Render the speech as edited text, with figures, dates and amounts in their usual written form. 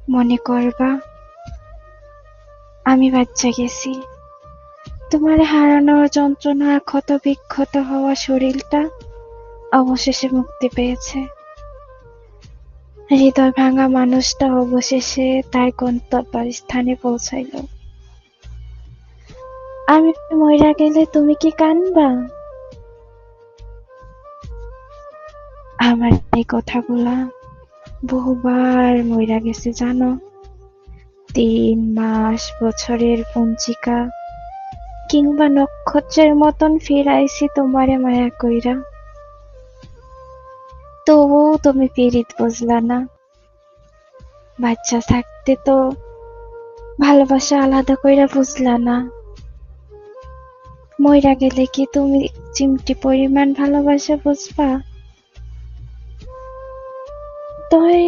মনে করবা আমি বাচ্চা গেছি, তোমার হারানোর যন্ত্রণার ক্ষত বিক্ষত হওয়া শরীরটা অবশেষে মুক্তি পেয়েছে। হৃদয় ভাঙা মানুষটা অবশেষে তার গন্তব্যস্থানে পৌঁছাইল। আমি মইরা গেলে তুমি কি কানবা? আমার এই কথাগুলা বহুবার মইরা গেছে জানো। 3 মাস, বছরের পঞ্জিকা কিংবা নক্ষত্রের মতন ফিরাইছি তোমারে মায়া কইরা। তবুও তুমি পীড়িত বুঝলা না। বাচ্চা থাকতে তো ভালোবাসা আলাদা কইরা বুঝলা না। মইরা গেলে কি তুমি চিমটি পরিমাণ ভালোবাসা বুঝবা? তয়